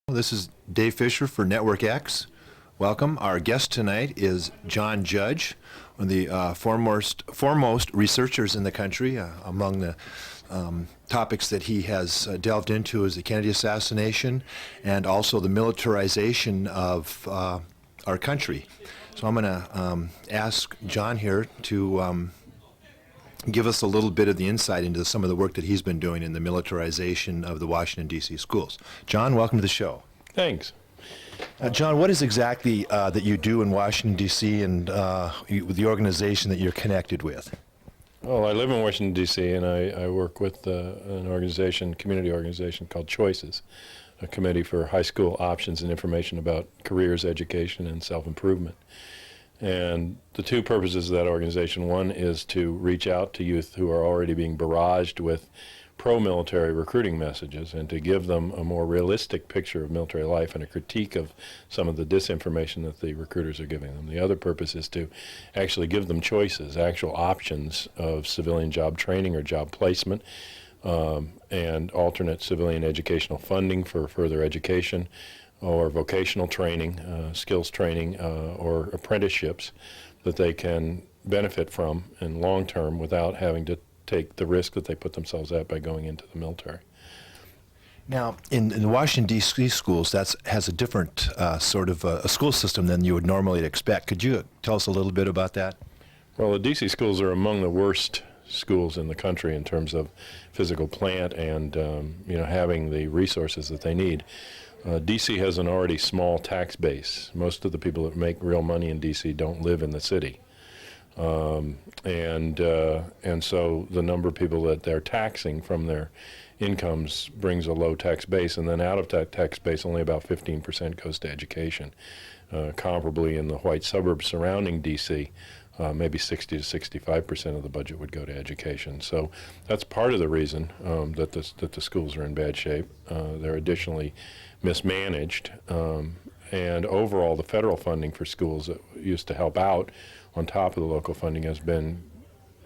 This is Dave Fisher for Network X. Welcome. Our guest tonight is John Judge, one of the foremost researchers in the country. Among the topics that he has delved into is the Kennedy assassination and also the militarization of our country. So I'm going to ask John here to give us a little bit of the insight into some of the work that he's been doing in the militarization of the Washington, D.C. schools. John, welcome to the show. Thanks. John, what is exactly that you do in Washington, D.C. and with the organization that you're connected with? Well, I live in Washington, D.C., and I work with an organization, community organization called C.Ho.I.C.E.S, a committee for high school options and information about careers, education, and self-improvement. And the two purposes of that organization, one is to reach out to youth who are already being barraged with pro-military recruiting messages and to give them a more realistic picture of military life and a critique of some of the disinformation that the recruiters are giving them. The other purpose is to actually give them choices, actual options of civilian job training or job placement, and alternate civilian educational funding for further education, or vocational training, skills training, or apprenticeships that they can benefit from in long term without having to take the risk that they put themselves at by going into the military. Now, in the Washington, D.C. schools, that has a different sort of a school system than you would normally expect. Could you tell us a little bit about that? Well, the D.C. schools are among the worst schools in the country in terms of physical plant and having the resources that they need. D.C. has an already small tax base. Most of the people that make real money in D.C. don't live in the city. And so the number of people that they're taxing from their incomes brings a low tax base, and then out of that tax base only about 15% goes to education. Comparably in the white suburbs surrounding D.C., maybe 60 to 65% of the budget would go to education. So that's part of the reason that the schools are in bad shape. They're additionally mismanaged, and overall the federal funding for schools that used to help out on top of the local funding has been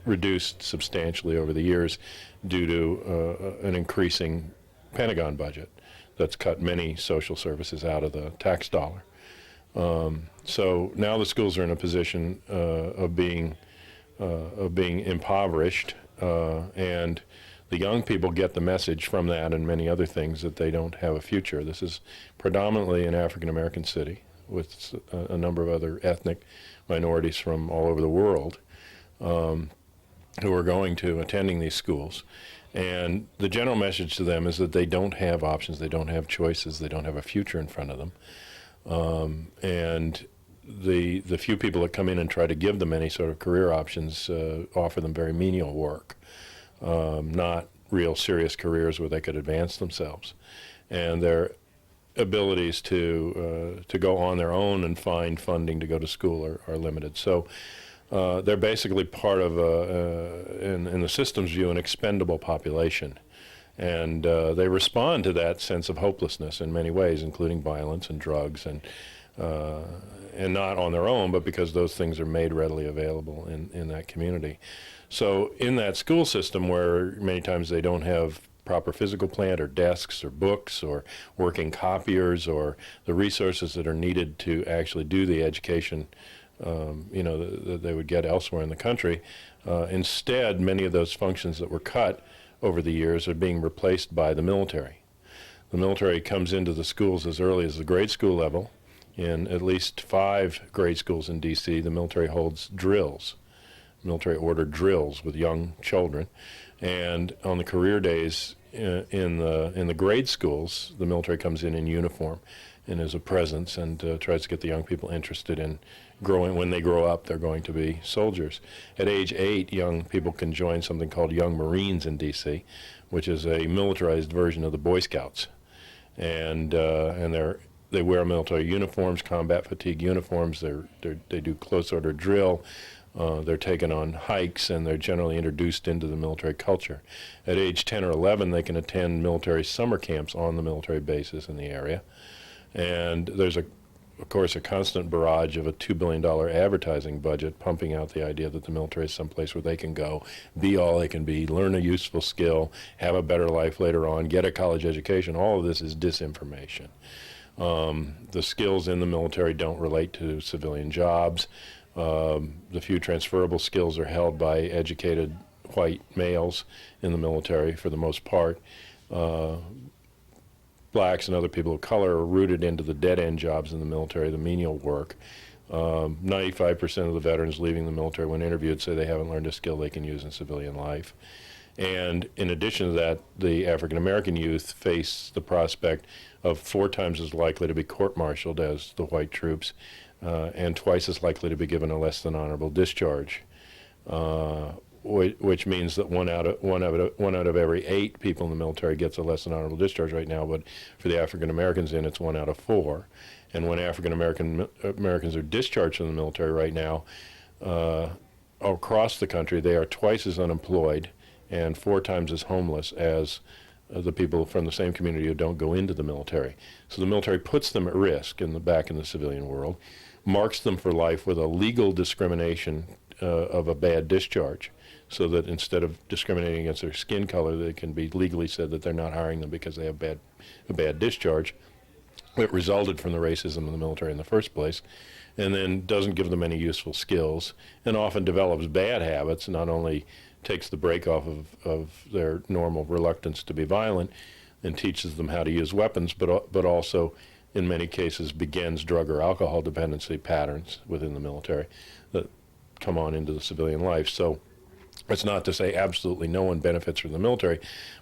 reduced substantially over the years due to an increasing Pentagon budget that's cut many social services out of the tax dollar. So now the schools are in a position of being impoverished, and the young people get the message from that and many other things that they don't have a future. This is predominantly an African-American city with a number of other ethnic minorities from all over the world who are going to attending these schools. And the general message to them is that they don't have options, they don't have choices, they don't have a future in front of them. And the few people that come in and try to give them any sort of career options offer them very menial work, not real serious careers where they could advance themselves. And their abilities to go on their own and find funding to go to school are limited. So they're basically part of, in the system's view, an expendable population. And they respond to that sense of hopelessness in many ways, including violence and drugs, and not on their own, but because those things are made readily available in that community. So in that school system where many times they don't have proper physical plant or desks or books or working copiers or the resources that are needed to actually do the education that they would get elsewhere in the country, instead many of those functions that were cut over the years are being replaced by the military. The military comes into the schools as early as the grade school level. In at least 5 grade schools in D.C., the military holds drills, military-ordered drills with young children. And on the career days in the grade schools, the military comes in uniform and is a presence and tries to get the young people interested in growing. When they grow up, they're going to be soldiers. At age 8, young people can join something called Young Marines in D.C., which is a militarized version of the Boy Scouts. And they wear military uniforms, combat fatigue uniforms. They do close order drill. They're taken on hikes, and they're generally introduced into the military culture. At age 10 or 11, they can attend military summer camps on the military bases in the area. And there's a of course, a constant barrage of a $2 billion advertising budget pumping out the idea that the military is someplace where they can go, be all they can be, learn a useful skill, have a better life later on, get a college education. All of this is disinformation. The skills in the military don't relate to civilian jobs. The few transferable skills are held by educated white males in the military for the most part. Blacks and other people of color are rooted into the dead-end jobs in the military, the menial work. 95% of the veterans leaving the military when interviewed say they haven't learned a skill they can use in civilian life. And in addition to that, the African-American youth face the prospect of 4 times as likely to be court-martialed as the white troops, and twice as likely to be given a less than honorable discharge, which means that one out of every 8 people in the military gets a less than honorable discharge right now. But for the African Americans it's 1 out of 4. And when African Americans are discharged from the military right now, across the country, they are twice as unemployed and 4 times as homeless as the people from the same community who don't go into the military. So the military puts them at risk back in the civilian world, marks them for life with a legal discrimination of a bad discharge, so that instead of discriminating against their skin color, they can be legally said that they're not hiring them because they have a bad discharge. It resulted from the racism in the military in the first place, and then doesn't give them any useful skills, and often develops bad habits, not only takes the brake off of their normal reluctance to be violent and teaches them how to use weapons, but also in many cases begins drug or alcohol dependency patterns within the military that come on into the civilian life. So it's not to say absolutely no one benefits from the military,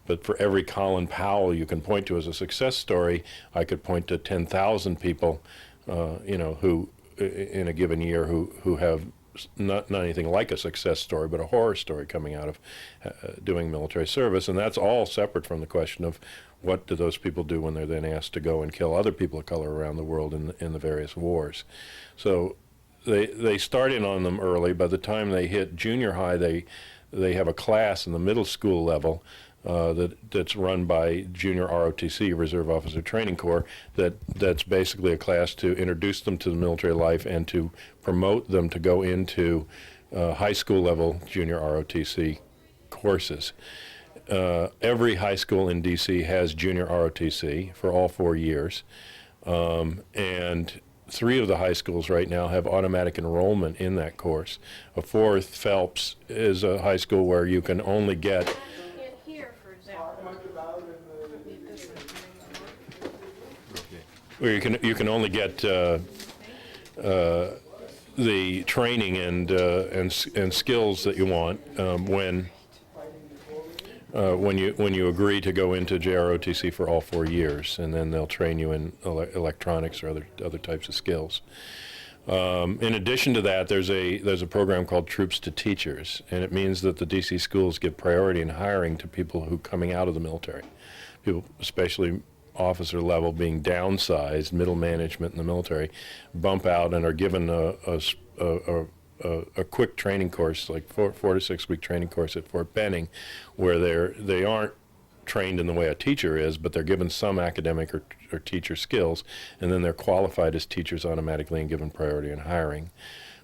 but for every Colin Powell you can point to as a success story, I could point to 10,000 people, who in a given year who have not anything like a success story, but a horror story coming out of doing military service. And that's all separate from the question of what do those people do when they're then asked to go and kill other people of color around the world in the various wars. So they start in on them early. By the time they hit junior high, they have a class in the middle school level that's run by Junior ROTC, Reserve Officer Training Corps, that's basically a class to introduce them to the military life and to promote them to go into high school level Junior ROTC courses. Every high school in DC has Junior ROTC for all 4 years, and 3 of the high schools right now have automatic enrollment in that course. A 4th, Phelps, is a high school where you can only get you can only get the training and skills that you want when you agree to go into JROTC for all 4 years, and then they'll train you in electronics or other types of skills. In addition to that, there's a program called Troops to Teachers, and it means that the DC schools give priority in hiring to people who coming out of the military, people especially officer level being downsized, middle management in the military, bump out and are given a quick training course, like 4 to 6 week training course at Fort Benning, where they aren't trained in the way a teacher is, but they're given some academic or teacher skills, and then they're qualified as teachers automatically and given priority in hiring.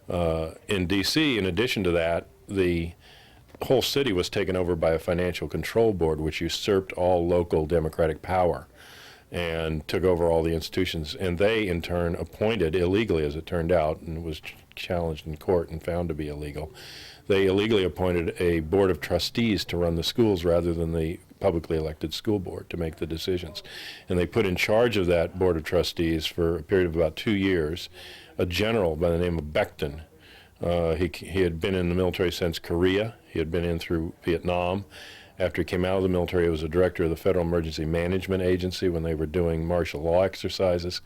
In DC, in addition to that, the whole city was taken over by a financial control board, which usurped all local democratic power and took over all the institutions, and they in turn appointed illegally, as it turned out, and was challenged in court and found to be illegal. They illegally appointed a board of trustees to run the schools rather than the publicly elected school board to make the decisions. And they put in charge of that board of trustees for a period of about 2 years a general by the name of Becton. He had been in the military since Korea. He had been in through Vietnam. After he came out of the military, he was a director of the Federal Emergency Management Agency when they were doing martial law exercises.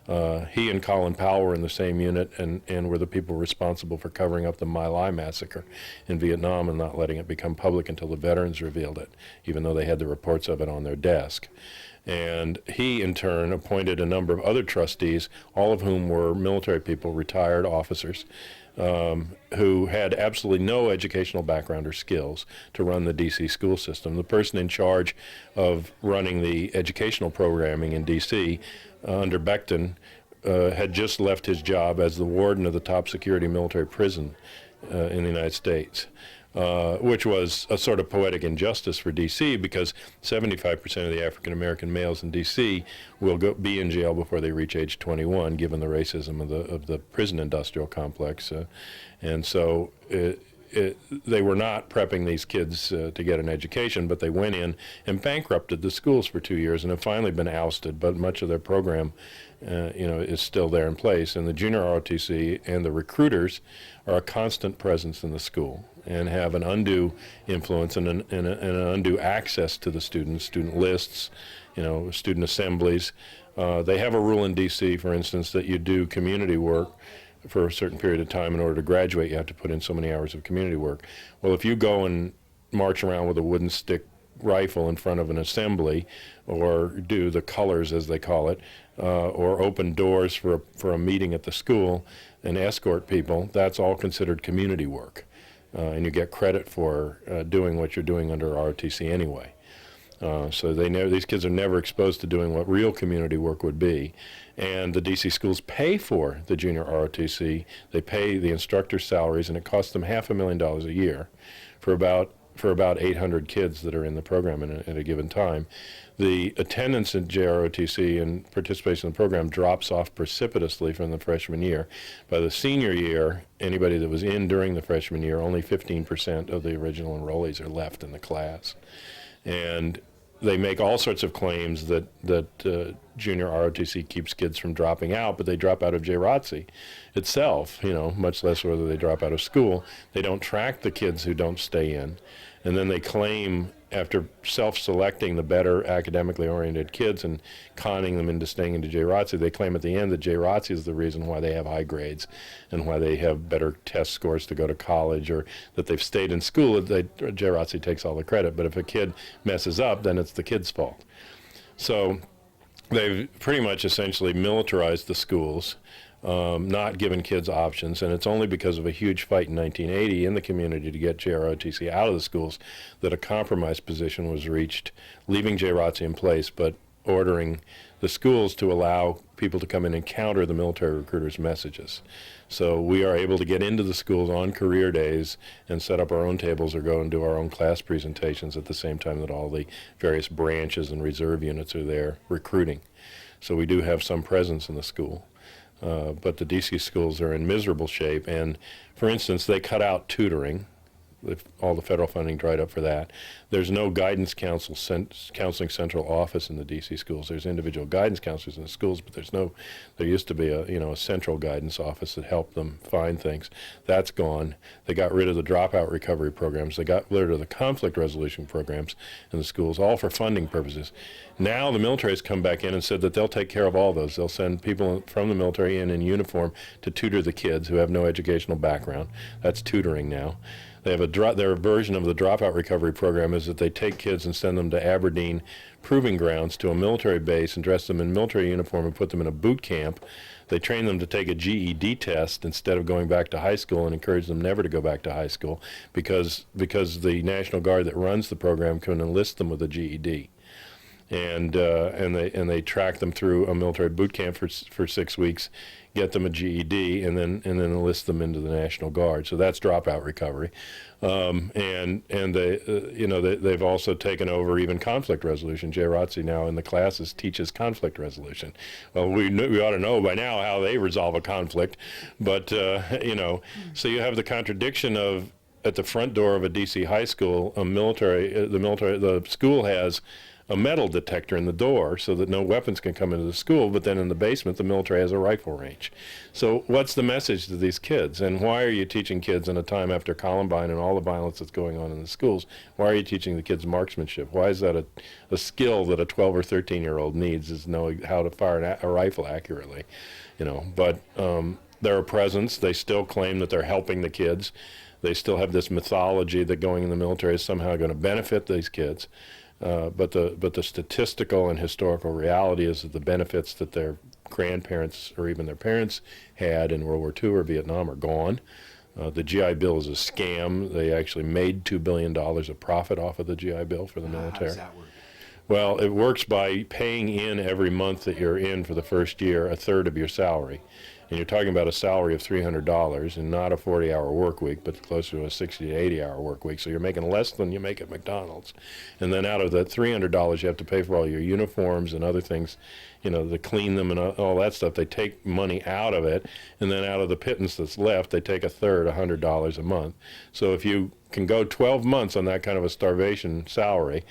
He and Colin Powell were in the same unit and were the people responsible for covering up the My Lai massacre in Vietnam and not letting it become public until the veterans revealed it, even though they had the reports of it on their desk. And he, in turn, appointed a number of other trustees, all of whom were military people, retired officers, who had absolutely no educational background or skills to run the DC school system. The person in charge of running the educational programming in DC under Becton had just left his job as the warden of the top security military prison in the United States, which was a sort of poetic injustice for D.C. because 75% of the African American males in D.C. will be in jail before they reach age 21, given the racism of the prison industrial complex, and so they were not prepping these kids to get an education, but they went in and bankrupted the schools for 2 years and have finally been ousted. But much of their program, is still there in place. And the junior ROTC and the recruiters are a constant presence in the school and have an undue influence and an undue access to the students, student lists, student assemblies. They have a rule in D.C., for instance, that you do community work for a certain period of time. In order to graduate, you have to put in so many hours of community work. Well, if you go and march around with a wooden stick rifle in front of an assembly, or do the colors, as they call it, or open doors for a meeting at the school and escort people, that's all considered community work. And you get credit for doing what you're doing under ROTC anyway. So these kids are never exposed to doing what real community work would be. And the DC schools pay for the junior ROTC. They pay the instructors' salaries, and it costs them $500,000 a year for about 800 kids that are in the program at a given time. The attendance at JROTC and participation in the program drops off precipitously from the freshman year. By the senior year, anybody that was in during the freshman year, only 15% of the original enrollees are left in the class. And they make all sorts of claims that junior ROTC keeps kids from dropping out, but they drop out of JROTC itself, much less whether they drop out of school. They don't track the kids who don't stay in. And then they claim, after self-selecting the better academically oriented kids and conning them into staying into JROTC, they claim at the end that JROTC is the reason why they have high grades and why they have better test scores to go to college, or that they've stayed in school. JROTC takes all the credit, but if a kid messes up, then it's the kid's fault. So they've pretty much essentially militarized the schools, not given kids options, and it's only because of a huge fight in 1980 in the community to get JROTC out of the schools that a compromise position was reached, leaving JROTC in place, but ordering the schools to allow people to come in and counter the military recruiters' messages. So we are able to get into the schools on career days and set up our own tables or go and do our own class presentations at the same time that all the various branches and reserve units are there recruiting. So we do have some presence in the school. But the DC schools are in miserable shape, and for instance, they cut out tutoring. All the federal funding dried up for that. There's no guidance counseling central office in the DC schools. There's individual guidance counselors in the schools, but there used to be a central guidance office that helped them find things. That's gone. They got rid of the dropout recovery programs. They got rid of the conflict resolution programs in the schools, all for funding purposes. Now the military has come back in and said that they'll take care of all those. They'll send people from the military in uniform to tutor the kids who have no educational background. That's tutoring now. They have their version of the dropout recovery program is that they take kids and send them to Aberdeen Proving Grounds, to a military base, and dress them in military uniform and put them in a boot camp. They train them to take a GED test instead of going back to high school, and encourage them never to go back to high school because the National Guard that runs the program can enlist them with a GED. And they track them through a military boot camp for 6 weeks, get them a GED, and then enlist them into the National Guard. So that's dropout recovery, and they've also taken over even conflict resolution. JROTC now in the classes teaches conflict resolution. Well, we ought to know by now how they resolve a conflict, but so you have the contradiction of, at the front door of a DC high school, the school has a metal detector in the door so that no weapons can come into the school, but then in the basement the military has a rifle range. So what's the message to these kids? And why are you teaching kids in a time after Columbine and all the violence that's going on in the schools, why are you teaching the kids marksmanship? Why is that a skill that a 12 or 13-year-old needs, is knowing how to fire a rifle accurately? But they're a presence. They still claim that they're helping the kids. They still have this mythology that going in the military is somehow going to benefit these kids. But the statistical and historical reality is that the benefits that their grandparents or even their parents had in World War II or Vietnam are gone. The GI Bill is a scam. They actually made $2 billion of profit off of the GI Bill for the military. How does that work? Well, it works by paying in every month that you're in for the first year a third of your salary. And you're talking about a salary of $300 and not a 40-hour work week, but closer to a 60 to 80-hour work week. So you're making less than you make at McDonald's. And then out of that $300, you have to pay for all your uniforms and other things, to clean them and all that stuff. They take money out of it, and then out of the pittance that's left, they take a third, $100 a month. So if you can go 12 months on that kind of a starvation salary,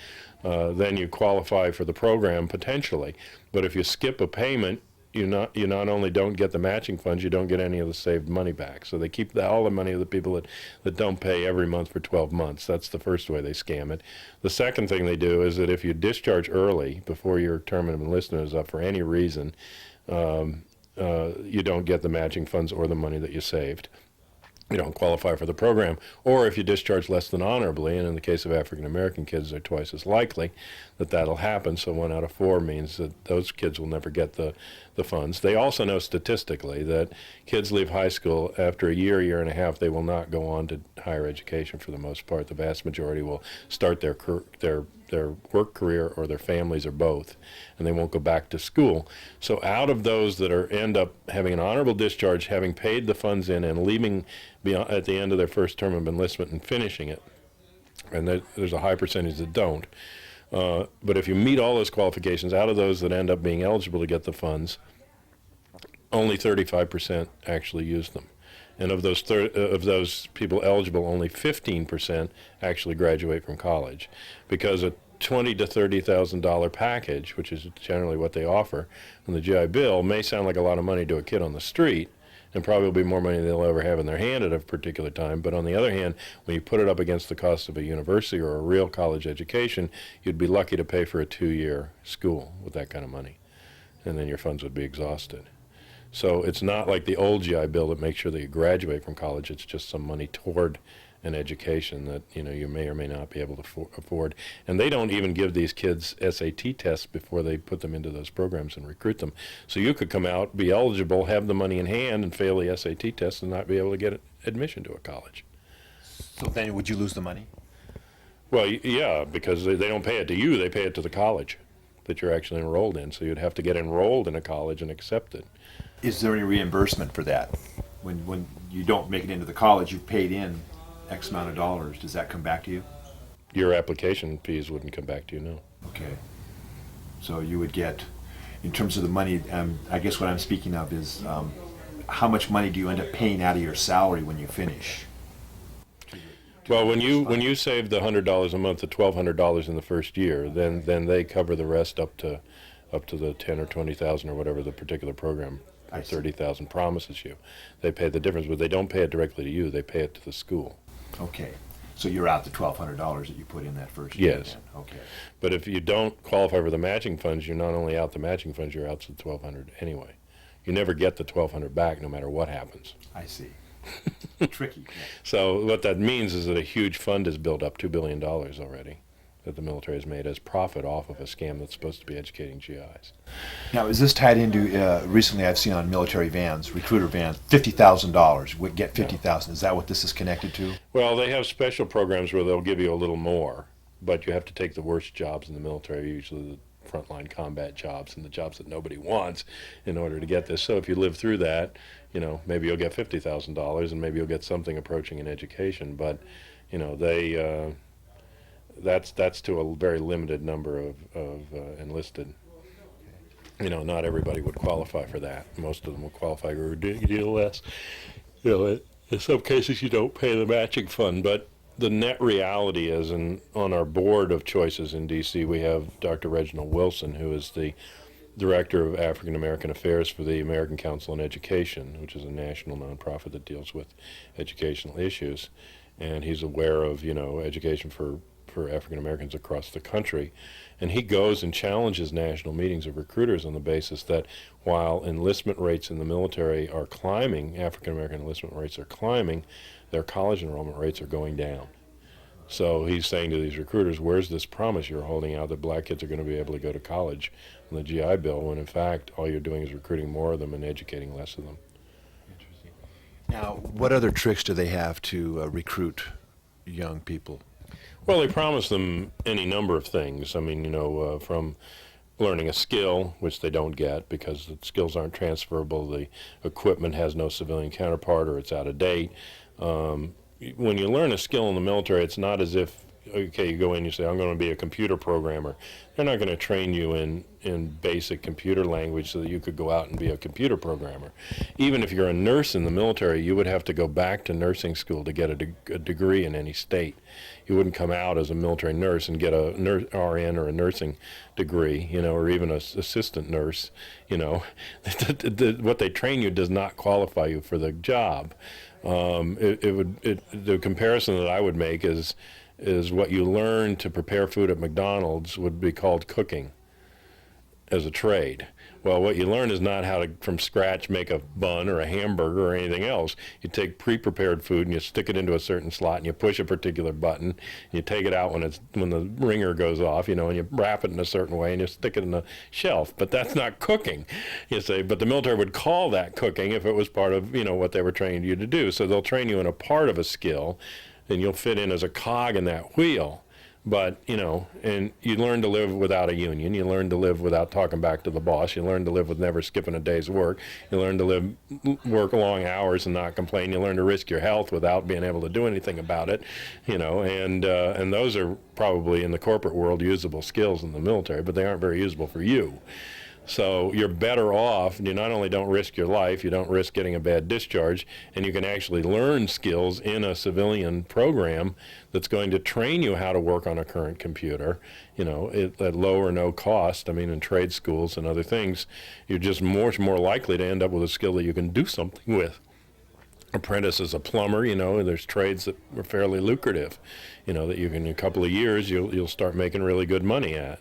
then you qualify for the program potentially. But if you skip a payment, you not only don't get the matching funds, you don't get any of the saved money back. So they keep all the money of the people that don't pay every month for 12 months. That's the first way they scam it. The second thing they do is that if you discharge early, before your term of enlistment is up for any reason, you don't get the matching funds or the money that you saved. You don't qualify for the program. Or if you discharge less than honorably, and in the case of African American kids, they're twice as likely that that'll happen. So 1 out of 4 means that those kids will never get the funds. They also know statistically that kids leave high school after a year and a half, they will not go on to higher education for the most part. The vast majority will start their work career or their families or both, and they won't go back to school. So out of those that end up having an honorable discharge, having paid the funds in and leaving at the end of their first term of enlistment and finishing it, and there's a high percentage that don't. But if you meet all those qualifications, out of those that end up being eligible to get the funds, only 35% actually use them. And of those people eligible, only 15% actually graduate from college, because a $20,000 to $30,000 package, which is generally what they offer on the GI Bill, may sound like a lot of money to a kid on the street, and probably will be more money than they'll ever have in their hand at a particular time. But on the other hand, when you put it up against the cost of a university or a real college education, you'd be lucky to pay for a 2-year school with that kind of money, and then your funds would be exhausted. So it's not like the old GI Bill that makes sure that you graduate from college. It's just some money toward an education that you may or may not be able to afford. And they don't even give these kids SAT tests before they put them into those programs and recruit them. So you could come out, be eligible, have the money in hand, and fail the SAT test and not be able to get admission to a college. So then would you lose the money? Well, yeah, because they don't pay it to you, they pay it to the college that you're actually enrolled in. So you'd have to get enrolled in a college and accepted. Is there any reimbursement for that? When you don't make it into the college, you've paid in X amount of dollars. Does that come back to you? Your application fees wouldn't come back to you, no. Okay. So you would get, in terms of the money, I guess what I'm speaking of is how much money do you end up paying out of your salary when you finish? Well, when you save the $100 a month to $1,200 in the first year, then they cover the rest up to the 10 or 20,000 or whatever the particular program or 30,000 promises you. They pay the difference, but they don't pay it directly to you. They pay it to the school. Okay. So you're out the $1,200 that you put in that first year? Yes. Then. Okay. But if you don't qualify for the matching funds, you're not only out the matching funds, you're out to the $1,200 anyway. You never get the $1,200 back no matter what happens. I see. Tricky. Yeah. So what that means is that a huge fund is built up, $2 billion already, that the military has made as profit off of a scam that's supposed to be educating GIs. Now, is this tied into, recently I've seen on military vans, recruiter vans, $50,000, would get $50,000. Is that what this is connected to? Well, they have special programs where they'll give you a little more, but you have to take the worst jobs in the military, usually the frontline combat jobs and the jobs that nobody wants in order to get this. So if you live through that, maybe you'll get $50,000 and maybe you'll get something approaching an education, but, they... That's to a very limited number of enlisted. Not everybody would qualify for that. Most of them would qualify for a deal less. In some cases you don't pay the matching fund, but the net reality is, on our board of choices in DC, we have Dr. Reginald Wilson, who is the Director of African American Affairs for the American Council on Education, which is a national nonprofit that deals with educational issues. And he's aware of, education for African Americans across the country, and he goes and challenges national meetings of recruiters on the basis that while enlistment rates in the military are climbing, African American enlistment rates are climbing, their college enrollment rates are going down. So he's saying to these recruiters, where's this promise you're holding out that black kids are going to be able to go to college on the GI Bill, when in fact all you're doing is recruiting more of them and educating less of them. Interesting. Now, what other tricks do they have to recruit young people? Well, they promise them any number of things. I mean, from learning a skill, which they don't get because the skills aren't transferable, the equipment has no civilian counterpart, or it's out of date. When you learn a skill in the military, it's not as if, okay, you go in, you say, I'm going to be a computer programmer. They're not going to train you in basic computer language so that you could go out and be a computer programmer. Even if you're a nurse in the military, you would have to go back to nursing school to get a degree in any state. You wouldn't come out as a military nurse and get a RN or a nursing degree, or even an assistant nurse. What they train you does not qualify you for the job. The comparison that I would make is what you learn to prepare food at McDonald's would be called cooking as a trade. Well, what you learn is not how to, from scratch, make a bun or a hamburger or anything else. You take pre-prepared food and you stick it into a certain slot and you push a particular button. And you take it out when the ringer goes off, and you wrap it in a certain way and you stick it in a shelf. But that's not cooking, you say. But the military would call that cooking if it was part of, what they were training you to do. So they'll train you in a part of a skill, and you'll fit in as a cog in that wheel. But, and you learn to live without a union. You learn to live without talking back to the boss. You learn to live with never skipping a day's work. You learn to work long hours and not complain. You learn to risk your health without being able to do anything about it, and those are probably in the corporate world usable skills in the military, but they aren't very usable for you. So you're better off. You not only don't risk your life, you don't risk getting a bad discharge, and you can actually learn skills in a civilian program that's going to train you how to work on a current computer, at low or no cost. I mean, in trade schools and other things, you're just much more likely to end up with a skill that you can do something with. Apprentice as a plumber, there's trades that are fairly lucrative, that you can, in a couple of years, you'll start making really good money at.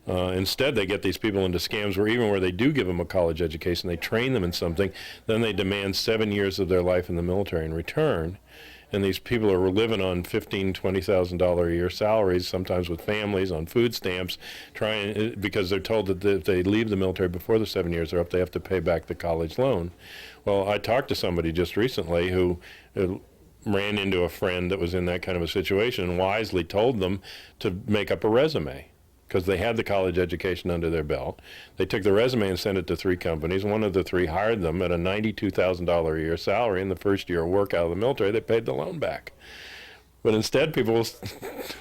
Instead, they get these people into scams where they do give them a college education, they train them in something, then they demand 7 years of their life in the military in return. And these people are living on $15,000, $20,000 a year salaries, sometimes with families, on food stamps, because they're told that if they leave the military before the 7 years are up, they have to pay back the college loan. Well, I talked to somebody just recently who ran into a friend that was in that kind of a situation and wisely told them to make up a resume, because they had the college education under their belt. They took the resume and sent it to 3 companies. One of the 3 hired them at a $92,000 a year salary. In the first year of work out of the military, they paid the loan back. But instead, people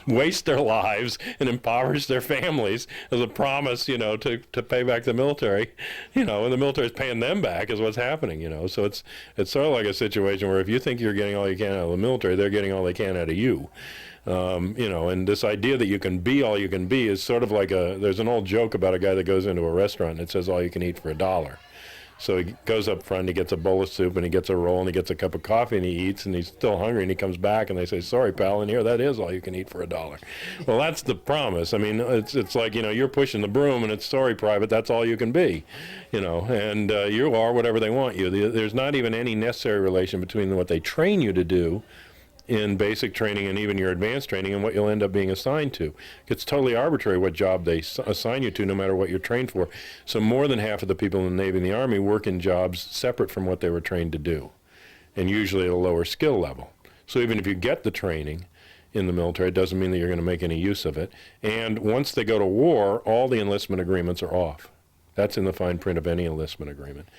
waste their lives and impoverish their families as a promise, to pay back the military, and the military is paying them back is what's happening, So it's sort of like a situation where if you think you're getting all you can out of the military, they're getting all they can out of you. And this idea that you can be all you can be is sort of like there's an old joke about a guy that goes into a restaurant and it says all you can eat for $1. So he goes up front, he gets a bowl of soup, and he gets a roll, and he gets a cup of coffee, and he eats, and he's still hungry, and he comes back, and they say, sorry, pal, and here, that is all you can eat for $1. Well, that's the promise. I mean, it's like, you're pushing the broom, and it's, sorry, private, that's all you can be, and you are whatever they want you. There's not even any necessary relation between what they train you to do in basic training and even your advanced training and what you'll end up being assigned to. It's totally arbitrary what job they assign you to, no matter what you're trained for. So more than half of the people in the Navy and the Army work in jobs separate from what they were trained to do, and usually at a lower skill level. So even if you get the training in the military, it doesn't mean that you're going to make any use of it. And once they go to war, all the enlistment agreements are off. That's in the fine print of any enlistment agreement.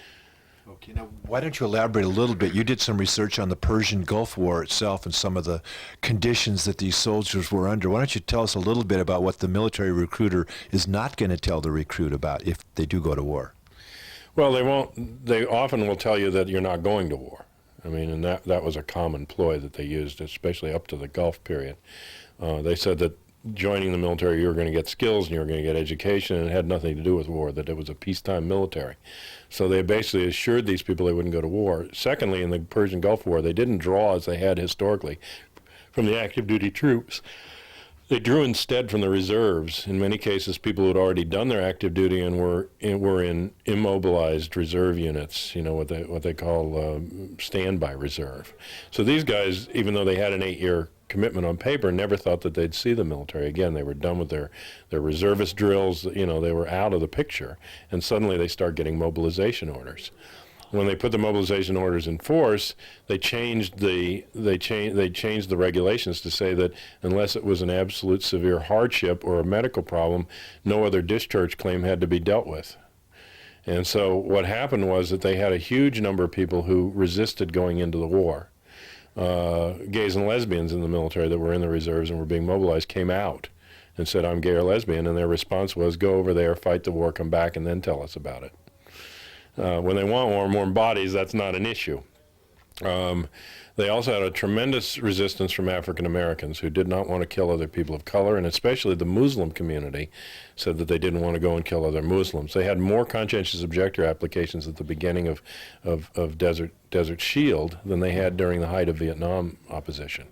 Okay, now why don't you elaborate a little bit? You did some research on the Persian Gulf War itself and some of the conditions that these soldiers were under. Why don't you tell us a little bit about what the military recruiter is not going to tell the recruit about if they do go to war? Well, they won't. They often will tell you that you're not going to war. I mean, and that was a common ploy that they used, especially up to the Gulf period. They said that joining the military, you were going to get skills and you were going to get education, and it had nothing to do with war, that it was a peacetime military. So they basically assured these people they wouldn't go to war. Secondly, in the Persian Gulf War, they didn't draw as they had historically from the active duty troops. They drew instead from the reserves. In many cases, people who had already done their active duty and were in immobilized reserve units, what they call standby reserve. So these guys, even though they had an 8-year commitment on paper, never thought that they'd see the military again. They were done with their reservist drills. They were out of the picture, and suddenly they start getting mobilization orders. When they put the mobilization orders in force, they changed the regulations to say that unless it was an absolute severe hardship or a medical problem, no other discharge claim had to be dealt with. And so what happened was that they had a huge number of people who resisted going into the war. Gays and lesbians in the military that were in the reserves and were being mobilized came out and said, I'm gay or lesbian, and their response was, go over there, fight the war, come back, and then tell us about it. When they want warm bodies, that's not an issue. They also had a tremendous resistance from African Americans who did not want to kill other people of color, and especially the Muslim community said that they didn't want to go and kill other Muslims. They had more conscientious objector applications at the beginning of Desert Shield than they had during the height of Vietnam opposition.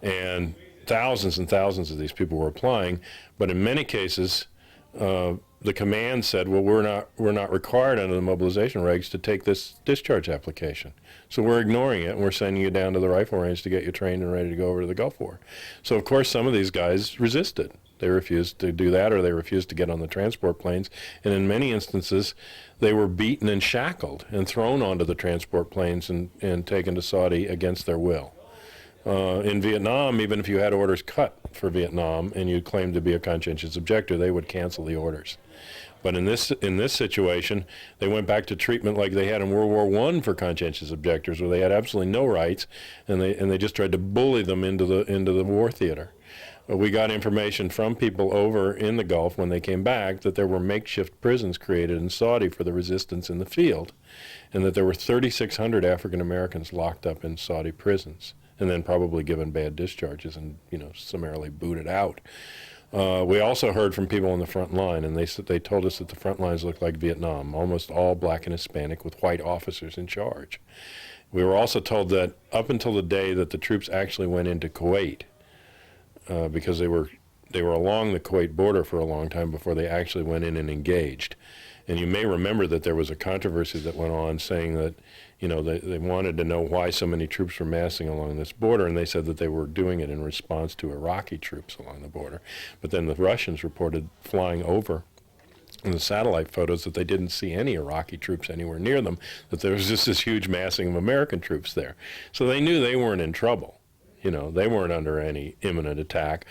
And thousands and thousands of these people were applying, but in many cases, the command said, well, we're not required under the mobilization regs to take this discharge application. So we're ignoring it, and we're sending you down to the rifle range to get you trained and ready to go over to the Gulf War. So, of course, some of these guys resisted. They refused to do that, or they refused to get on the transport planes. And in many instances, they were beaten and shackled and thrown onto the transport planes and taken to Saudi against their will. In Vietnam, even if you had orders cut for Vietnam and you claimed to be a conscientious objector, they would cancel the orders. But in this situation, they went back to treatment like they had in World War I for conscientious objectors, where they had absolutely no rights, and they just tried to bully them into the war theater. We got information from people over in the Gulf when they came back that there were makeshift prisons created in Saudi for the resistance in the field, and that there were 3,600 African Americans locked up in Saudi prisons, and then probably given bad discharges and summarily booted out. We also heard from people on the front line, and they told us that the front lines looked like Vietnam, almost all black and Hispanic with white officers in charge. We were also told that up until the day that the troops actually went into Kuwait, because they were along the Kuwait border for a long time before they actually went in and engaged. And you may remember that there was a controversy that went on saying that, they wanted to know why so many troops were massing along this border, and they said that they were doing it in response to Iraqi troops along the border. But then the Russians reported flying over in the satellite photos that they didn't see any Iraqi troops anywhere near them, that there was just this huge massing of American troops there. So they knew they weren't in trouble. They weren't under any imminent attack.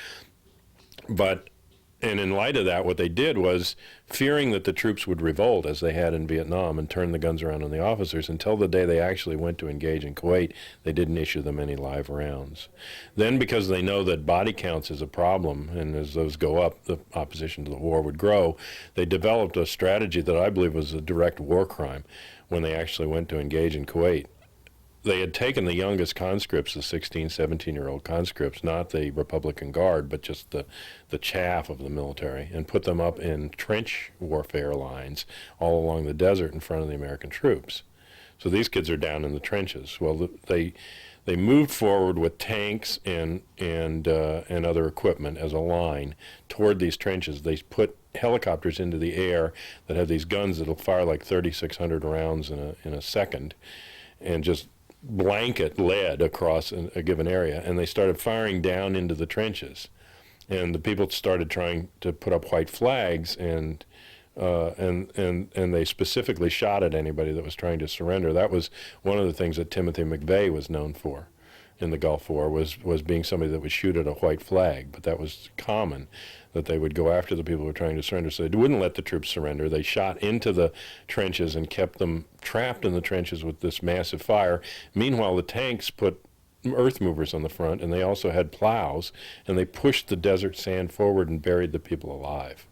And in light of that, what they did was, fearing that the troops would revolt, as they had in Vietnam, and turn the guns around on the officers, until the day they actually went to engage in Kuwait, they didn't issue them any live rounds. Then, because they know that body counts is a problem, and as those go up, the opposition to the war would grow, they developed a strategy that I believe was a direct war crime when they actually went to engage in Kuwait. They had taken the youngest conscripts, the 16, 17-year-old conscripts, not the Republican Guard, but just the chaff of the military, and put them up in trench warfare lines all along the desert in front of the American troops. So these kids are down in the trenches. Well, they moved forward with tanks and other equipment as a line toward these trenches. They put helicopters into the air that have these guns that'll fire like 3,600 rounds in a second, and just blanket lead across a given area, and they started firing down into the trenches, and the people started trying to put up white flags, and they specifically shot at anybody that was trying to surrender. That was one of the things that Timothy McVeigh was known for in the Gulf War, was being somebody that would shoot at a white flag. But that was common, that they would go after the people who were trying to surrender. So they wouldn't let the troops surrender. They shot into the trenches and kept them trapped in the trenches with this massive fire. Meanwhile, the tanks put earth movers on the front, and they also had plows, and they pushed the desert sand forward and buried the people alive.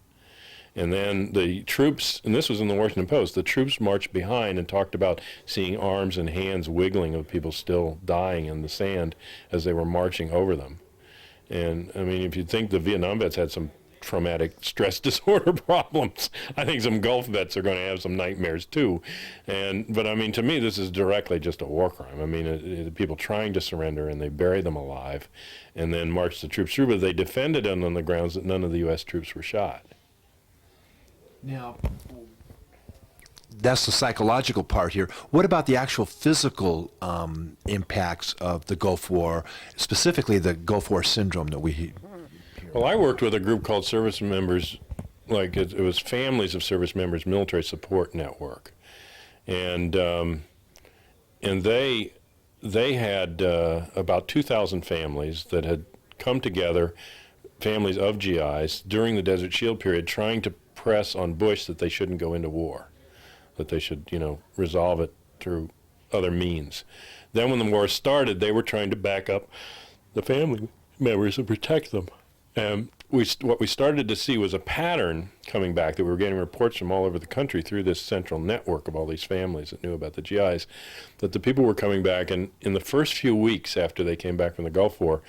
And then the troops, and this was in the Washington Post, the troops marched behind and talked about seeing arms and hands wiggling of people still dying in the sand as they were marching over them. And, I mean, if you think the Vietnam vets had some traumatic stress disorder problems, I think some Gulf vets are going to have some nightmares too. But, I mean, to me, this is directly just a war crime. I mean, people trying to surrender, and they bury them alive and then march the troops through, but they defended them on the grounds that none of the U.S. troops were shot. Now, that's the psychological part here. What about the actual physical impacts of the Gulf War, specifically the Gulf War syndrome that we hear? Well, I worked with a group called Service Members, like it was Families of Service Members Military Support Network. and they had about 2,000 families that had come together, families of GIs, during the Desert Shield period, trying to press on Bush that they shouldn't go into war, that they should, resolve it through other means. Then when the war started, they were trying to back up the family members and protect them. And what we started to see was a pattern coming back, that we were getting reports from all over the country through this central network of all these families that knew about the GIs, that the people were coming back, and in the first few weeks after they came back from the Gulf War,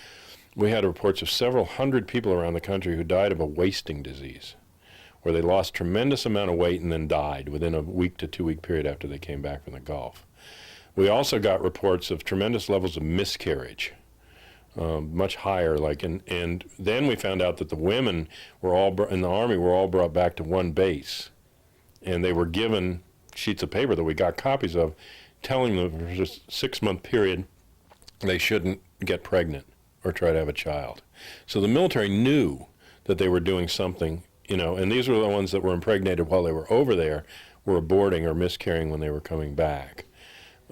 we had reports of several hundred people around the country who died of a wasting disease, where they lost tremendous amount of weight and then died within a week to 2 week period after they came back from the Gulf. We also got reports of tremendous levels of miscarriage, much higher. And then we found out that the women were all in the Army were all brought back to one base, and they were given sheets of paper that we got copies of, telling them for just a 6-month period they shouldn't get pregnant or try to have a child. So the military knew that they were doing something, and these were the ones that were impregnated while they were over there, were aborting or miscarrying when they were coming back.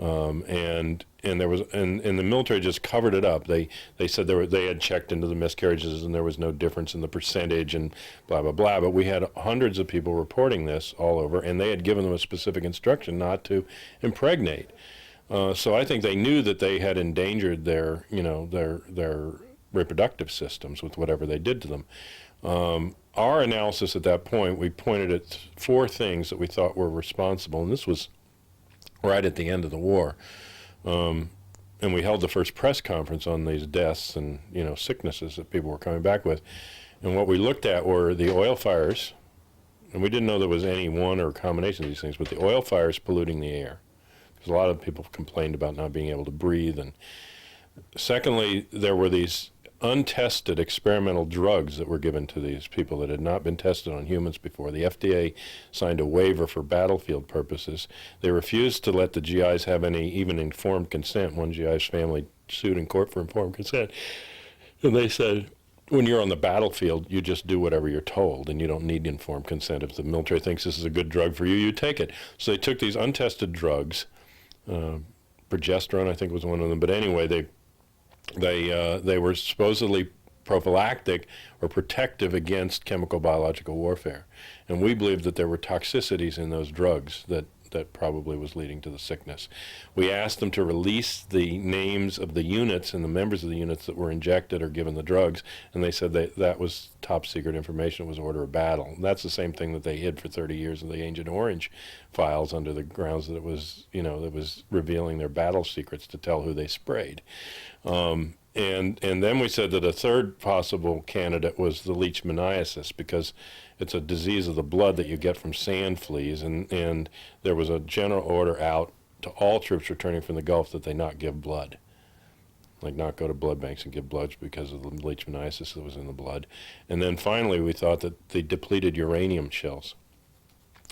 And the military just covered it up. They said they had checked into the miscarriages and there was no difference in the percentage and blah, blah, blah. But we had hundreds of people reporting this all over, and they had given them a specific instruction not to impregnate. So I think they knew that they had endangered their reproductive systems with whatever they did to them. Our analysis at that point, we pointed at 4 things that we thought were responsible, and this was right at the end of the war. And we held the first press conference on these deaths and sicknesses that people were coming back with. And what we looked at were the oil fires, and we didn't know there was any one or combination of these things, but the oil fires polluting the air. Because a lot of people complained about not being able to breathe. And secondly, there were these untested experimental drugs that were given to these people that had not been tested on humans before. The FDA signed a waiver for battlefield purposes. They refused to let the GIs have any even informed consent. One GI's family sued in court for informed consent. And they said, when you're on the battlefield, you just do whatever you're told, and you don't need informed consent. If the military thinks this is a good drug for you, you take it. So they took these untested drugs. Progesterone, I think, was one of them. But anyway, they were supposedly prophylactic or protective against chemical biological warfare. And we believed that there were toxicities in those drugs that probably was leading to the sickness. We asked them to release the names of the units and the members of the units that were injected or given the drugs, and they said that was top secret information. It was order of battle. And that's the same thing that they hid for 30 years in the Agent Orange files, under the grounds that it was, that was revealing their battle secrets to tell who they sprayed. And then we said that a third possible candidate was the leishmaniasis, because it's a disease of the blood that you get from sand fleas, and there was a general order out to all troops returning from the Gulf that they not give blood, like not go to blood banks and give blood because of the leishmaniasis that was in the blood. And then finally we thought that the depleted uranium shells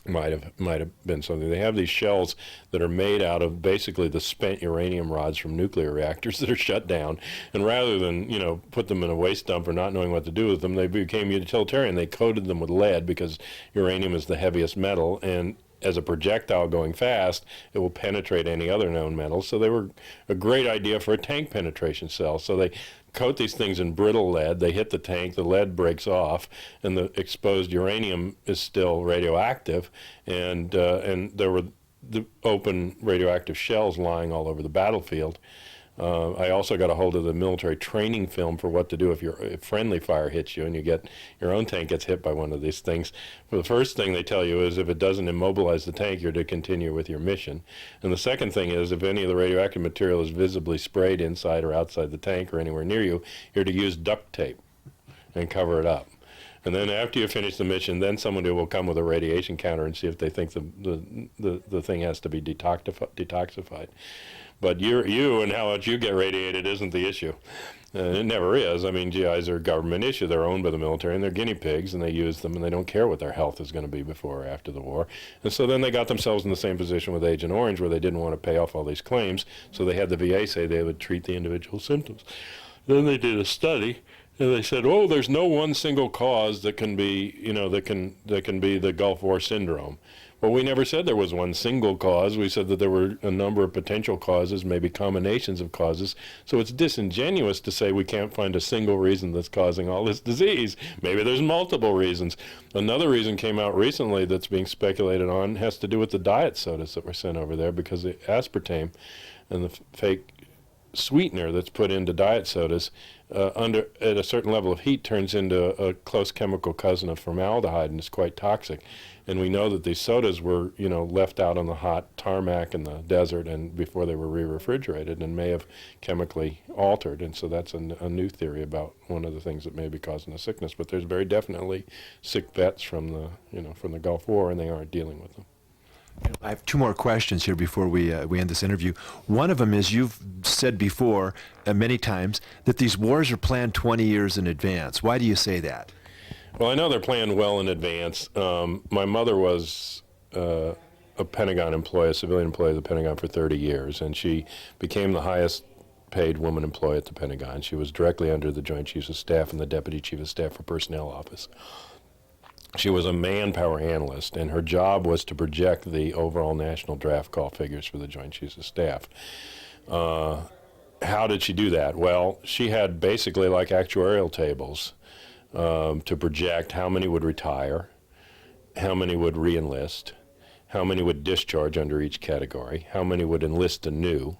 might have been something. They have these shells that are made out of basically the spent uranium rods from nuclear reactors that are shut down, and rather than put them in a waste dump or not knowing what to do with them, they became utilitarian. They coated them with lead because uranium is the heaviest metal, and as a projectile going fast, it will penetrate any other known metal. So they were a great idea for a tank penetration cell. So they coat these things in brittle lead. They hit the tank, the lead breaks off, and the exposed uranium is still radioactive. And there were the open radioactive shells lying all over the battlefield. I also got a hold of the military training film for what to do if friendly fire hits you and your own tank gets hit by one of these things. Well, the first thing they tell you is if it doesn't immobilize the tank, you're to continue with your mission. And the second thing is if any of the radioactive material is visibly sprayed inside or outside the tank or anywhere near you, you're to use duct tape and cover it up. And then after you finish the mission, then somebody will come with a radiation counter and see if they think the thing has to be detoxified. But you and how much you get radiated isn't the issue. It never is. I mean, GIs are a government issue. They're owned by the military, and they're guinea pigs, and they use them, and they don't care what their health is going to be before or after the war. And so then they got themselves in the same position with Agent Orange, where they didn't want to pay off all these claims, so they had the VA say they would treat the individual symptoms. Then they did a study, And they said, "Oh, there's no one single cause that can be, that can be the Gulf War syndrome." Well, we never said there was one single cause. We said that there were a number of potential causes, maybe combinations of causes. So it's disingenuous to say we can't find a single reason that's causing all this disease. Maybe there's multiple reasons. Another reason came out recently that's being speculated on has to do with the diet sodas that were sent over there, because the aspartame and the fake sweetener that's put into diet sodas at a certain level of heat turns into a close chemical cousin of formaldehyde, and is quite toxic. And we know that these sodas were, left out on the hot tarmac in the desert and before they were re-refrigerated, and may have chemically altered. And so that's a new theory about one of the things that may be causing the sickness. But there's very definitely sick vets from the Gulf War, and they aren't dealing with them. I have two more questions here before we end this interview. One of them is, you've said before many times that these wars are planned 20 years in advance. Why do you say that? Well, I know they're planned well in advance. My mother was a Pentagon employee, a civilian employee of the Pentagon for 30 years, and she became the highest paid woman employee at the Pentagon. She was directly under the Joint Chiefs of Staff and the Deputy Chief of Staff for Personnel Office. She was a manpower analyst, and her job was to project the overall national draft call figures for the Joint Chiefs of Staff. How did she do that? Well, she had basically like actuarial tables to project how many would retire, how many would re-enlist, how many would discharge under each category, how many would enlist anew.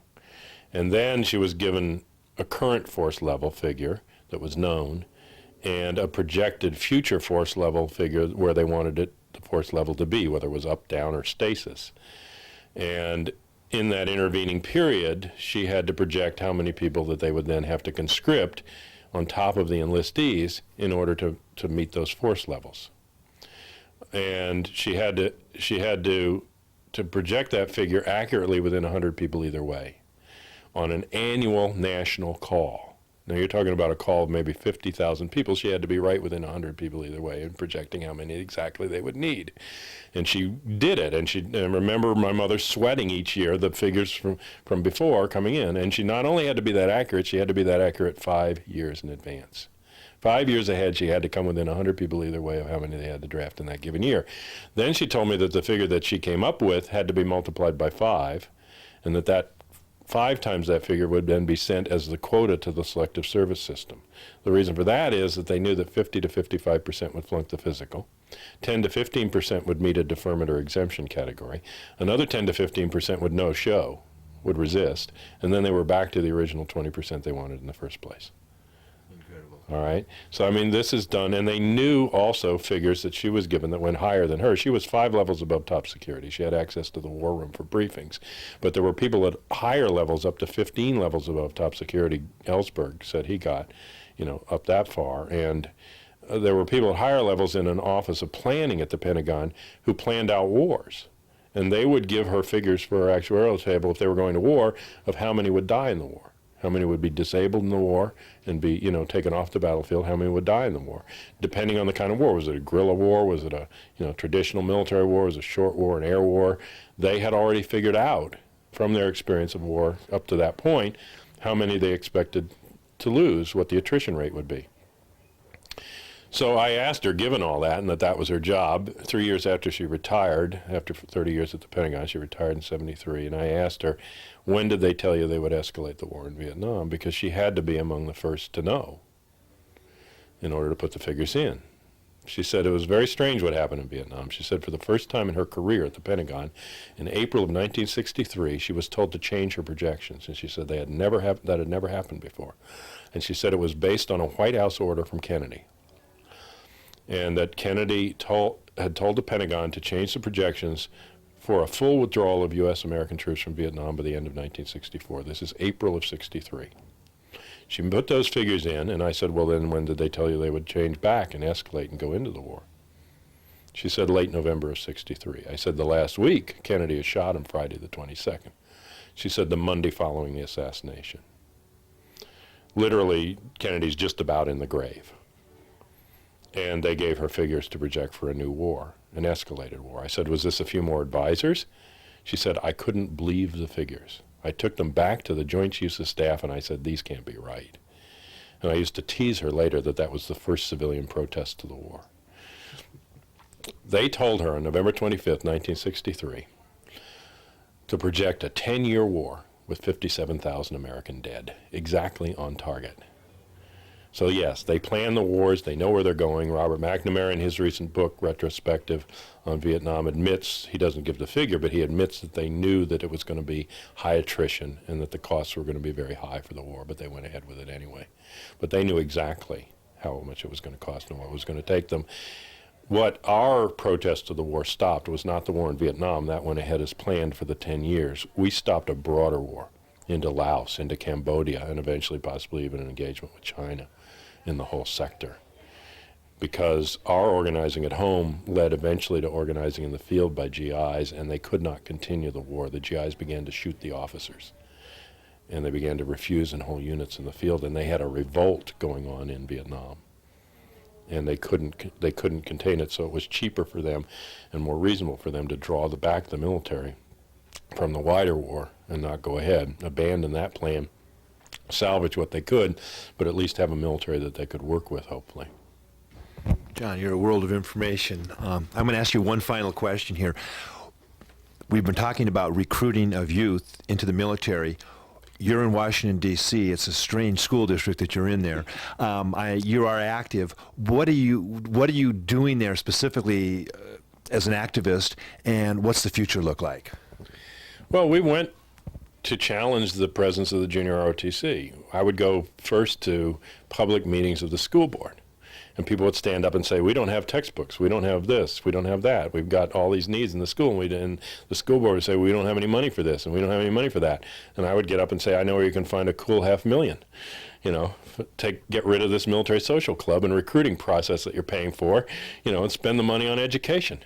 And then she was given a current force level figure that was known, and a projected future force level figure where they wanted the force level to be, whether it was up, down, or stasis. And in that intervening period, she had to project how many people that they would then have to conscript on top of the enlistees in order to meet those force levels. And she had to project that figure accurately within 100 people either way on an annual national call. Now, you're talking about a call of maybe 50,000 people. She had to be right within 100 people either way and projecting how many exactly they would need. And she did it. And I remember my mother sweating each year the figures from before coming in. And she not only had to be that accurate, she had to be that accurate 5 years in advance. 5 years ahead, she had to come within 100 people either way of how many they had to draft in that given year. Then she told me that the figure that she came up with had to be multiplied by 5, and that 5 times that figure would then be sent as the quota to the selective service system. The reason for that is that they knew that 50 to 55% would flunk the physical, 10 to 15% would meet a deferment or exemption category, another 10 to 15% would no show, would resist, and then they were back to the original 20% they wanted in the first place. All right. So, I mean, this is done, and they knew also figures that she was given that went higher than her. She was 5 levels above top security. She had access to the war room for briefings. But there were people at higher levels, up to 15 levels above top security. Ellsberg said he got, up that far. And there were people at higher levels in an office of planning at the Pentagon who planned out wars. And they would give her figures for her actuarial table if they were going to war of how many would die in the war. How many would be disabled in the war and be, taken off the battlefield? How many would die in the war? Depending on the kind of war. Was it a guerrilla war? Was it a, traditional military war? Was it a short war, an air war? They had already figured out from their experience of war up to that point how many they expected to lose, what the attrition rate would be. So I asked her, given all that, and that was her job, 3 years after she retired, after 30 years at the Pentagon, she retired in '73, and I asked her, when did they tell you they would escalate the war in Vietnam? Because she had to be among the first to know in order to put the figures in. She said it was very strange what happened in Vietnam. She said for the first time in her career at the Pentagon, in April of 1963, she was told to change her projections, and she said that had never happened before. And she said it was based on a White House order from Kennedy. And that Kennedy had told the Pentagon to change the projections for a full withdrawal of U.S. American troops from Vietnam by the end of 1964. This is April of '63. She put those figures in, and I said, well, then when did they tell you they would change back and escalate and go into the war? She said late November of '63. I said the last week, Kennedy had shot him Friday the 22nd. She said the Monday following the assassination. Literally, Kennedy's just about in the grave. And they gave her figures to project for a new war, an escalated war. I said, was this a few more advisors? She said, I couldn't believe the figures. I took them back to the Joint Chiefs of Staff and I said, these can't be right. And I used to tease her later that that was the first civilian protest to the war. They told her on November 25th, 1963, to project a 10-year war with 57,000 American dead, exactly on target. So yes, they plan the wars, they know where they're going. Robert McNamara, in his recent book, Retrospective on Vietnam, admits, he doesn't give the figure, but he admits that they knew that it was going to be high attrition and that the costs were going to be very high for the war, but they went ahead with it anyway. But they knew exactly how much it was going to cost and what it was going to take them. What our protest of the war stopped was not the war in Vietnam. That went ahead as planned for the 10 years. We stopped a broader war into Laos, into Cambodia, and eventually possibly even an engagement with China in the whole sector. Because our organizing at home led eventually to organizing in the field by GIs, and they could not continue the war. The GIs began to shoot the officers, and they began to refuse in whole units in the field, and they had a revolt going on in Vietnam. And they couldn't contain it, so it was cheaper for them and more reasonable for them to draw back the military from the wider war and not go ahead, abandon that plan, salvage what they could, but at least have a military that they could work with, hopefully. John, you're a world of information. I'm going to ask you one final question here. We've been talking about recruiting of youth into the military. You're in Washington, D.C. It's a strange school district that you're in there. You are active. What are you doing there specifically as an activist, and what's the future look like? Well, we went to challenge the presence of the junior ROTC. I would go first to public meetings of the school board. And people would stand up and say, we don't have textbooks, we don't have this, we don't have that. We've got all these needs in the school. And the school board would say, we don't have any money for this, and we don't have any money for that. And I would get up and say, I know where you can find a cool $500,000. You know, get rid of this military social club and recruiting process that you're paying for, you know, and spend the money on education.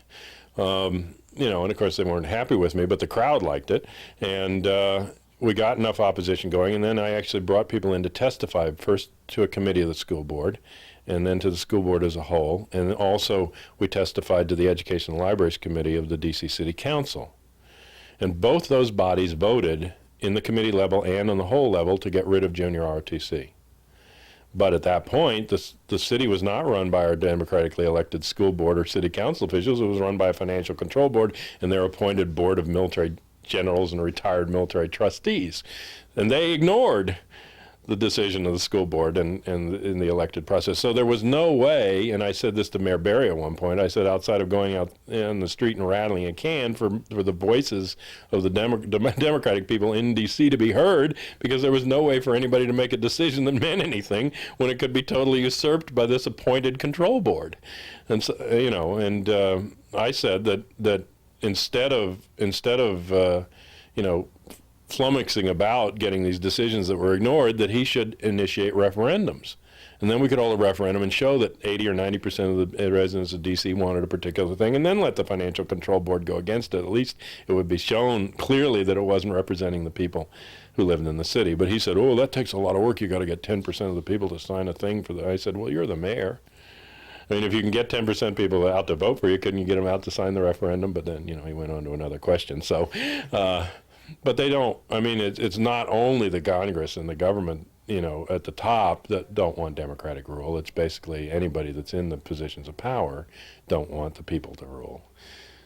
You know, and of course they weren't happy with me, but the crowd liked it. And we got enough opposition going, and then I actually brought people in to testify, first to a committee of the school board, and then to the school board as a whole. And also we testified to the Education and Libraries Committee of the DC City Council. And both those bodies voted in the committee level and on the whole level to get rid of junior ROTC. But at that point, the city was not run by our democratically elected school board or city council officials. It was run by a financial control board and their appointed board of military generals and retired military trustees. And they ignored the decision of the school board and in the elected process. So there was no way, and I said this to Mayor Berry at one point, I said outside of going out in the street and rattling a can for the voices of the Democratic people in D.C. to be heard, because there was no way for anybody to make a decision that meant anything when it could be totally usurped by this appointed control board. And so, you know, and I said that instead of you know, flummoxing about getting these decisions that were ignored, that he should initiate referendums. And then we could hold a referendum and show that 80 or 90% of the residents of D.C. wanted a particular thing, and then let the Financial Control Board go against it. At least it would be shown clearly that it wasn't representing the people who lived in the city. But he said, oh, that takes a lot of work. You got to get 10% of the people to sign a thing for that. I said, well, you're the mayor. I mean, if you can get 10% people out to vote for you, couldn't you get them out to sign the referendum? But then, you know, he went on to another question. So, but they don't. I mean, it's not only the Congress and the government, you know, at the top that don't want democratic rule. It's basically anybody that's in the positions of power don't want the people to rule.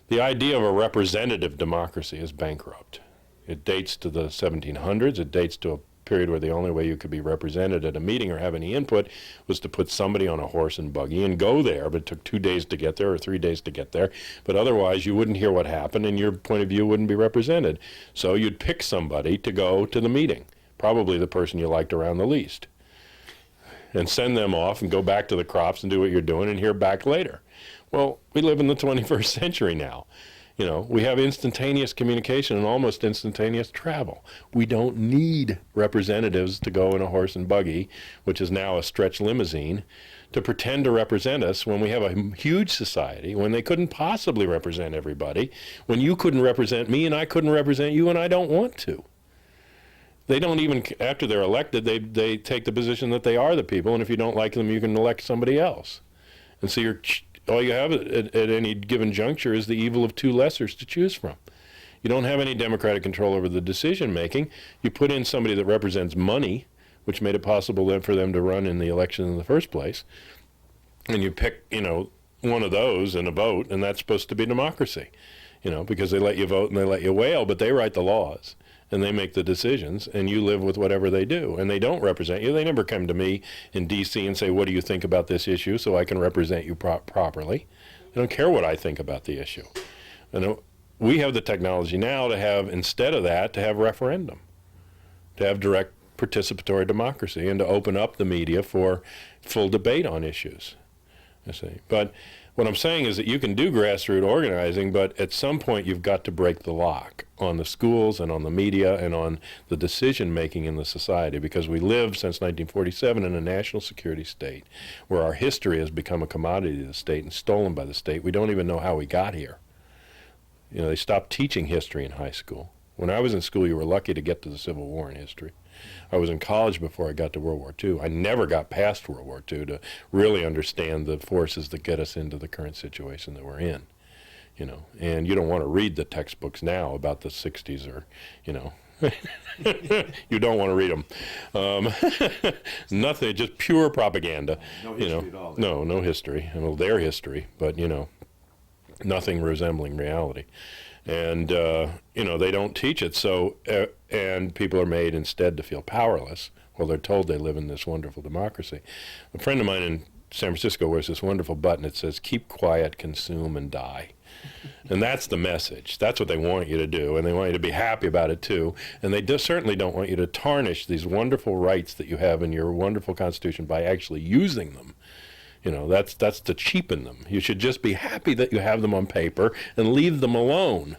The idea of a representative democracy is bankrupt. It dates to the 1700s. It dates to a period where the only way you could be represented at a meeting or have any input was to put somebody on a horse and buggy and go there, but it took 2 days to get there or 3 days to get there. But otherwise you wouldn't hear what happened and your point of view wouldn't be represented. So you'd pick somebody to go to the meeting, probably the person you liked around the least, and send them off and go back to the crops and do what you're doing and hear back later. Well, we live in the 21st century now. You know, we have instantaneous communication and almost instantaneous travel. We don't need representatives to go in a horse and buggy, which is now a stretch limousine, to pretend to represent us when we have a huge society, when they couldn't possibly represent everybody, when you couldn't represent me and I couldn't represent you and I don't want to. They don't even, after they're elected, they take the position that they are the people, and if you don't like them, you can elect somebody else. And so all you have at any given juncture is the evil of two lessers to choose from. You don't have any democratic control over the decision making. You put in somebody that represents money, which made it possible then for them to run in the election in the first place. And you pick, one of those in a vote, and that's supposed to be democracy, because they let you vote and they let you wail, but they write the laws and they make the decisions, and you live with whatever they do. And they don't represent you. They never come to me in D.C. and say, what do you think about this issue, so I can represent you properly. They don't care what I think about the issue. We have the technology now to have, instead of that, to have referendum, to have direct participatory democracy, and to open up the media for full debate on issues. I see. But what I'm saying is that you can do grassroots organizing, but at some point you've got to break the lock on the schools and on the media and on the decision making in the society, because we live since 1947 in a national security state where our history has become a commodity of the state and stolen by the state. We don't even know how we got here. They stopped teaching history in high school. When I was in school, you were lucky to get to the Civil War in history. I was in college before I got to World War II. I never got past World War II to really understand the forces that get us into the current situation that we're in. And you don't want to read the textbooks now about the 60s or, you don't want to read them. Nothing, just pure propaganda. No history at all. No history. Well, their history, but, nothing resembling reality. And, they don't teach it. So, and people are made instead to feel powerless while they're told they live in this wonderful democracy. A friend of mine in San Francisco wears this wonderful button that says, keep quiet, consume, and die. And that's the message. That's what they want you to do. And they want you to be happy about it, too. And they certainly don't want you to tarnish these wonderful rights that you have in your wonderful Constitution by actually using them. That's to cheapen them. You should just be happy that you have them on paper and leave them alone.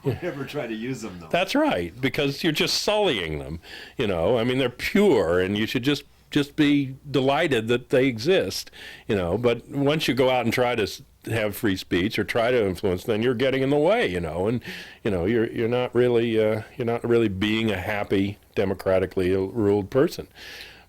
Never try to use them, though. That's right, because you're just sullying them. They're pure, and you should just be delighted that they exist. But once you go out and try to have free speech or try to influence, then you're getting in the way. And you're not really being a happy, democratically ruled person.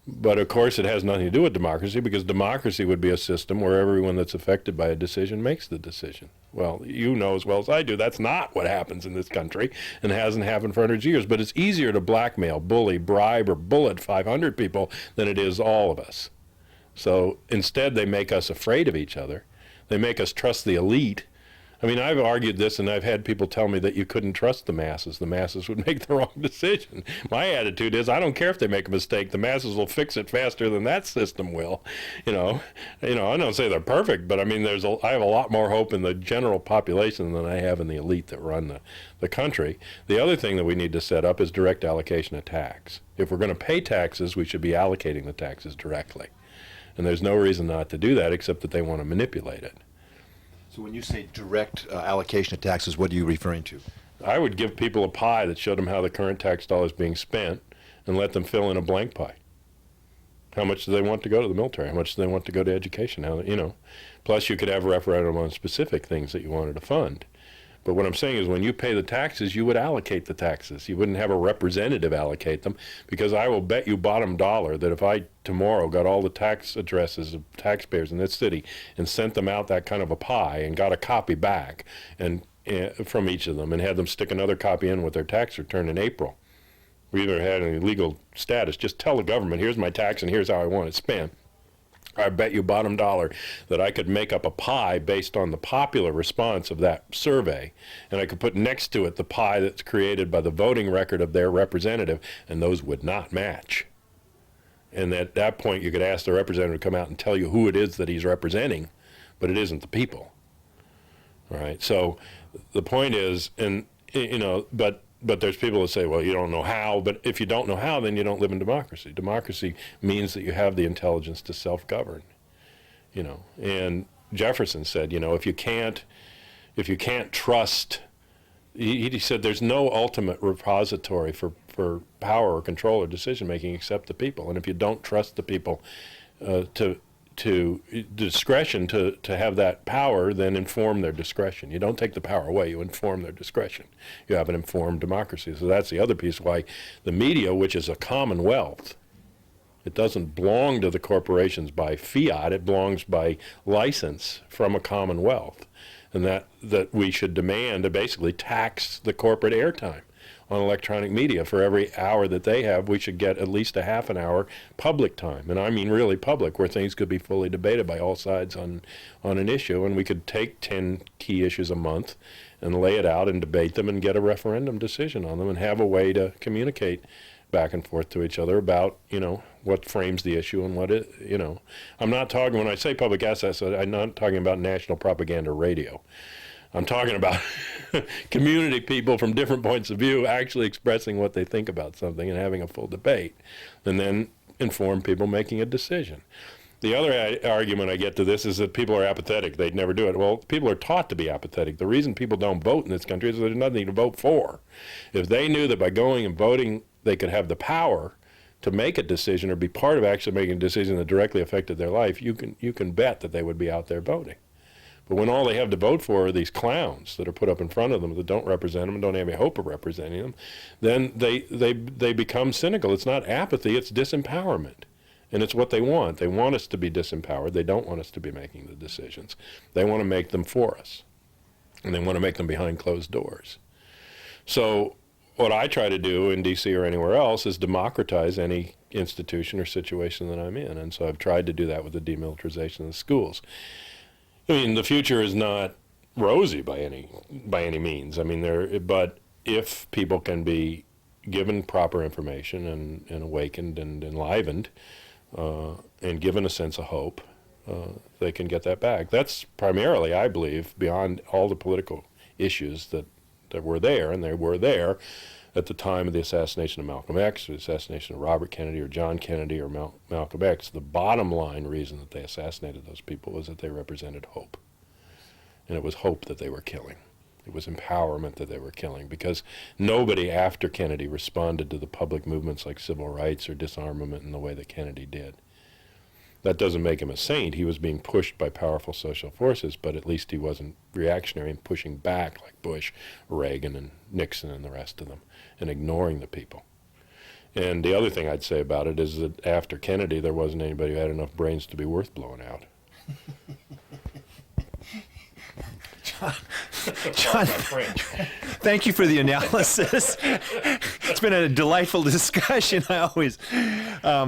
But of course, it has nothing to do with democracy, because democracy would be a system where everyone that's affected by a decision makes the decision. Well, you know as well as I do, that's not what happens in this country, and hasn't happened for hundreds of years. But it's easier to blackmail, bully, bribe, or bullet 500 people than it is all of us. So instead, they make us afraid of each other. They make us trust the elite. I mean, I've argued this, and I've had people tell me that you couldn't trust the masses. The masses would make the wrong decision. My attitude is, I don't care if they make a mistake. The masses will fix it faster than that system will. I don't say they're perfect, but I mean, I have a lot more hope in the general population than I have in the elite that run the country. The other thing that we need to set up is direct allocation of tax. If we're going to pay taxes, we should be allocating the taxes directly. And there's no reason not to do that, except that they want to manipulate it. So when you say direct allocation of taxes, what are you referring to? I would give people a pie that showed them how the current tax dollar is being spent and let them fill in a blank pie. How much do they want to go to the military? How much do they want to go to education? Plus you could have a referendum on specific things that you wanted to fund. But what I'm saying is, when you pay the taxes, you would allocate the taxes. You wouldn't have a representative allocate them, because I will bet you bottom dollar that if I tomorrow got all the tax addresses of taxpayers in this city and sent them out that kind of a pie and got a copy back and from each of them and had them stick another copy in with their tax return in April, we either had any legal status, just tell the government, here's my tax and here's how I want it spent. I bet you bottom dollar that I could make up a pie based on the popular response of that survey, and I could put next to it the pie that's created by the voting record of their representative, and those would not match. And at that point, you could ask the representative to come out and tell you who it is that he's representing, but it isn't the people. All right. So the point is, but there's people that say, well, you don't know how. But if you don't know how, then you don't live in democracy. Democracy means that you have the intelligence to self-govern. And Jefferson said, if you can't trust, he said there's no ultimate repository for power or control or decision making except the people. And if you don't trust the people to discretion to have that power, then inform their discretion. You don't take the power away, you inform their discretion. You have an informed democracy. So that's the other piece why the media, which is a commonwealth, it doesn't belong to the corporations by fiat, it belongs by license from a commonwealth. And that we should demand to basically tax the corporate airtime. on electronic media. For every hour that they have, we should get at least a half an hour public time, and I mean really public, where things could be fully debated by all sides on an issue, and we could take 10 key issues a month and lay it out and debate them and get a referendum decision on them and have a way to communicate back and forth to each other about, what frames the issue and what it, I'm not talking, when I say public access, I'm not talking about national propaganda radio. I'm talking about community people from different points of view actually expressing what they think about something and having a full debate, and then informed people making a decision. The other argument I get to this is that people are apathetic. They'd never do it. Well, people are taught to be apathetic. The reason people don't vote in this country is there's nothing to vote for. If they knew that by going and voting they could have the power to make a decision or be part of actually making a decision that directly affected their life, you can bet that they would be out there voting. But when all they have to vote for are these clowns that are put up in front of them that don't represent them and don't have any hope of representing them, then they become cynical. It's not apathy, it's disempowerment. And it's what they want. They want us to be disempowered. They don't want us to be making the decisions. They want to make them for us. And they want to make them behind closed doors. So what I try to do in D.C. or anywhere else is democratize any institution or situation that I'm in. And so I've tried to do that with the demilitarization of the schools. I mean, the future is not rosy by any means. I mean, but if people can be given proper information and awakened and enlivened, and given a sense of hope, they can get that back. That's primarily, I believe, beyond all the political issues that were there, and they were there at the time of the assassination of Malcolm X, or the assassination of Robert Kennedy, or John Kennedy, or Malcolm X. The bottom line reason that they assassinated those people was that they represented hope. And it was hope that they were killing. It was empowerment that they were killing, because nobody after Kennedy responded to the public movements like civil rights or disarmament in the way that Kennedy did. That doesn't make him a saint. He was being pushed by powerful social forces, but at least he wasn't reactionary and pushing back like Bush, Reagan, and Nixon and the rest of them, and ignoring the people. And the other thing I'd say about it is that after Kennedy, there wasn't anybody who had enough brains to be worth blowing out. John, thank you for the analysis. It's been a delightful discussion.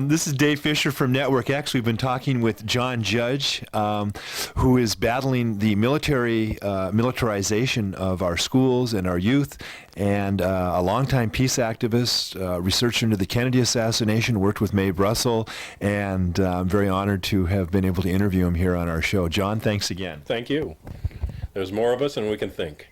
This is Dave Fisher from Network X. We've been talking with John Judge, who is battling the militarization of our schools and our youth, and a longtime peace activist, researcher into the Kennedy assassination, worked with Mae Brussel, and I'm very honored to have been able to interview him here on our show. John, thanks again. Thank you. There's more of us, and we can think.